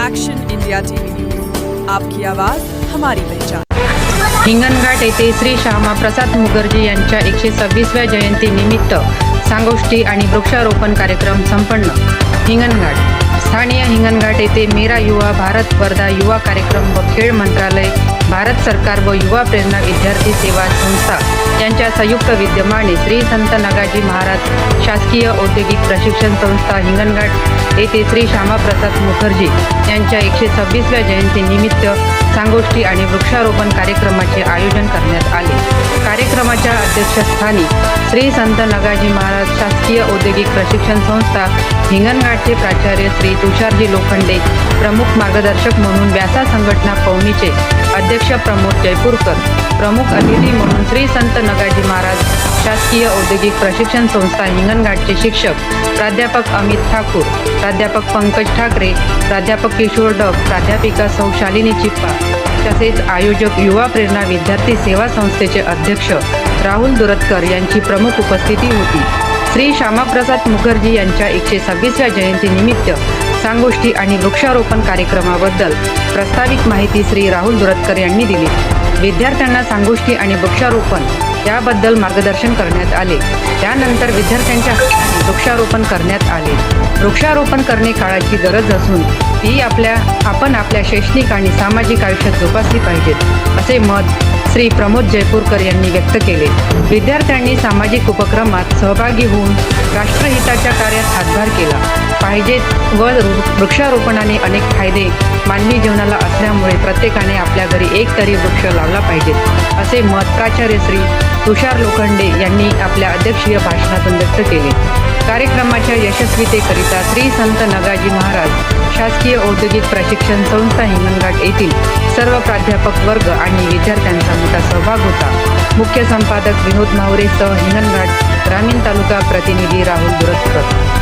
Action India TV news, आपकी आवाज हमारी पहचान। हिंगणघाट येथे श्री श्यामाप्रसाद मुखर्जी यांच्या 126व्या जयंतीनिमित्त सांगोष्ठी आणि वृक्षारोपण कार्यक्रम संपन्न। हिंगणघाट स्थानीय हिंगणघाट येथे मेरा युवा भारत स्पर्धा युवा कार्यक्रम व खेळ मंत्रालय, भारत सरकार व युवा प्रेरणा विद्यार्थी सेवा संस्था यांच्या संयुक्त विद्यमाने श्री संत नगाजी महाराज शासकीय औद्योगिक प्रशिक्षण संस्था हिंगणघाट येथे श्री श्यामाप्रसाद मुखर्जी यांच्या 126व्या जयंतीनिमित्त सांगोष्ठी आणि वृक्षारोपण कार्यक्रमाचे आयोजन करण्यात आले। कार्यक्रमाच्या अध्यक्षस्थानी श्री संत नगाजी महाराज शासकीय औद्योगिक प्रशिक्षण संस्था हिंगणघाटचे प्राचार्य श्री तुषारजी लोखंडे, प्रमुख मार्गदर्शक म्हणून व्यासा संघटना पवनीचे अध्यक्ष प्रमोद जयपूरकर, प्रमुख अतिथी म्हणून श्री संत नगाजी महाराज शासकीय औद्योगिक प्रशिक्षण संस्था हिंगणघाटचे शिक्षक प्राध्यापक अमित ठाकूर, प्राध्यापक पंकज ठाकरे, प्राध्यापक किशोर डग, प्राध्यापिका सौ शालिनी चिप्पा तसेच आयोजक युवा प्रेरणा विद्यार्थी सेवा संस्थेचे अध्यक्ष राहुल दुरतकर यांची प्रमुख उपस्थिती होती। श्री श्यामाप्रसाद मुखर्जी यांच्या 126व्या जयंतीनिमित्त सांगोष्ठी आणि वृक्षारोपण कार्यक्रमाबद्दल प्रास्ताविक माहिती श्री राहुल दुरतकर यांनी दिली। विद्यार्थ्यांना सांगोष्ठी आणि वृक्षारोपण याबद्दल मार्गदर्शन करण्यात आले। त्यानंतर विद्यार्थ्यांच्या हाताने वृक्षारोपण करण्यात आले। वृक्षारोपण करणे काळाची गरज असून ती आपण आपल्या शैक्षणिक आणि सामाजिक आयुष्यात जोपासली पाहिजेत, असे मत श्री प्रमोद जयपूरकर यांनी व्यक्त केले। विद्यार्थ्यांनी सामाजिक उपक्रमात सहभागी होऊन राष्ट्रहिताच्या कार्यात हातभार केला पाहिजेत व वृक्षारोपणाने अनेक फायदे मानवी जीवनाला असल्यामुळे प्रत्येकाने आपल्या घरी एक तरी वृक्ष लावला पाहिजेत, असे मत प्राचार्य श्री तुषार लोखंडे यांनी आपल्या अध्यक्षीय भाषणातून व्यक्त केले। कार्यक्रमाच्या यशस्वीतेकरिता श्री संत नगाजी महाराज शासकीय औद्योगिक प्रशिक्षण संस्था हिंगणघाट येथील सर्व प्राध्यापक वर्ग आणि विद्यार्थ्यांचा मोठा सहभाग होता। मुख्य संपादक विनोद माहुरेसह हिंगणघाट ग्रामीण तालुका प्रतिनिधी राहुल दुरतकर।